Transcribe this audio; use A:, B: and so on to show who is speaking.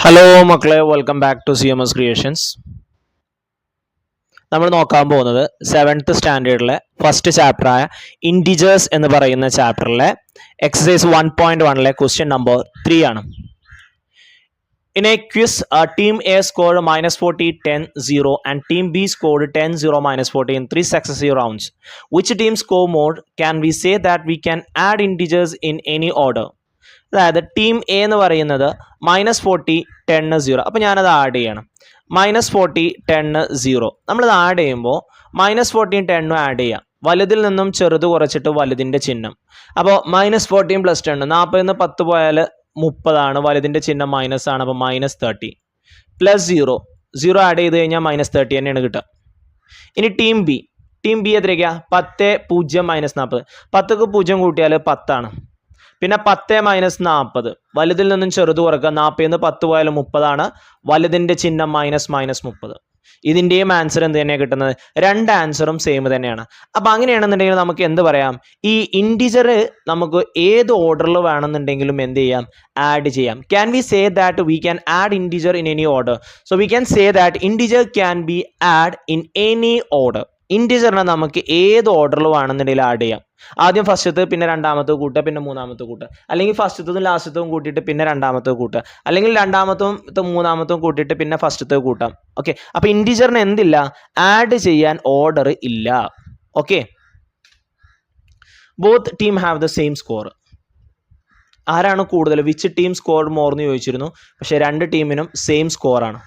A: Hello മക്കളെ, welcome back to CMS creations. നമ്മൾ നോക്കാൻ പോകുന്നത് 7th സ്റ്റാൻഡേർഡിലെ ഫസ്റ്റ് ചാപ്റ്ററായ ഇൻറ്റിജേഴ്സ് എന്ന് പറയുന്ന ചാപ്റ്ററിലെ എക്സസൈസ് 1.1ലെ ക്വസ്റ്റ്യൻ നമ്പർ 3 ആണ്. In a quiz, team A scored -40, 10, 0 and team B scored 10, 0, -40 in 3 successive rounds. Which team score more? Can we say that we can add integers in any order? അതായത് team A എന്ന് പറയുന്നത് -40, 10, 0. അപ്പോൾ ഞാനത് add ചെയ്യണം. -40, 10, 0. നമ്മളിത് add ചെയ്യുമ്പോൾ -40, 10 add ചെയ്യാം. വലുതിൽ നിന്നും ചെറുത് കുറച്ചിട്ട് വലുതിൻ്റെ ചിഹ്നം. അപ്പോൾ -40 + 10, 40 10 പോയാൽ 30 വലുതിൻ്റെ ചിഹ്നം മൈനസ് ആണ്. അപ്പോൾ -30 + 0 ആഡ് ചെയ്ത് കഴിഞ്ഞാൽ -30 തന്നെയാണ് കിട്ടുക. ഇനി ടീം ബി എത്രയ്ക്കാ? 10, 0, -40. 10ക്ക് 0 കൂട്ടിയാൽ 10 പിന്നെ 10 - 40 വലുതിൽ നിന്നും ചെറുത് കുറക്കുക. 40 10 പോയാൽ 30 വലുതിൻ്റെ ചിഹ്നം -30. ഇതിൻ്റെയും ആൻസർ എന്ത് തന്നെയാണ് കിട്ടുന്നത്? രണ്ട് ആൻസറും സെയിം തന്നെയാണ്. അപ്പോൾ അങ്ങനെയാണെന്നുണ്ടെങ്കിൽ നമുക്ക് എന്ത് പറയാം? ഈ ഇൻറ്റിജർ നമുക്ക് ഏത് ഓർഡറിൽ വേണമെന്നുണ്ടെങ്കിലും എന്ത് ചെയ്യാം? ആഡ് ചെയ്യാം. Can we say that we can add integer in any order? So we can say that integer can be add in any order. ഇൻറ്റിജറിനെ നമുക്ക് ഏത് ഓർഡറിൽ വേണമെന്നുണ്ടെങ്കിലും ആഡ് ചെയ്യാം. ആദ്യം ഫസ്റ്റത്തെ, പിന്നെ രണ്ടാമത്തെ കൂട്ടുക, പിന്നെ മൂന്നാമത്തെ കൂട്ടുക. അല്ലെങ്കിൽ ഫസ്റ്റത്തും ലാസ്റ്റത്തും കൂട്ടിയിട്ട് പിന്നെ രണ്ടാമത്തെ കൂട്ടുക. അല്ലെങ്കിൽ രണ്ടാമത്തും മൂന്നാമത്തും കൂട്ടിയിട്ട് പിന്നെ ഫസ്റ്റത്തെ കൂട്ടാം. ഓക്കെ, അപ്പോൾ ഇൻറ്റിജറിന് എന്തില്ല? ആഡ് ചെയ്യാൻ ഓർഡർ ഇല്ല. Okay, both team have the same score. ആരാണ് കൂടുതൽ? വിച്ച് ടീം സ്കോർ മോർ എന്ന് ചോദിച്ചിരുന്നു. പക്ഷേ രണ്ട് ടീമിനും സെയിം സ്കോറാണ്.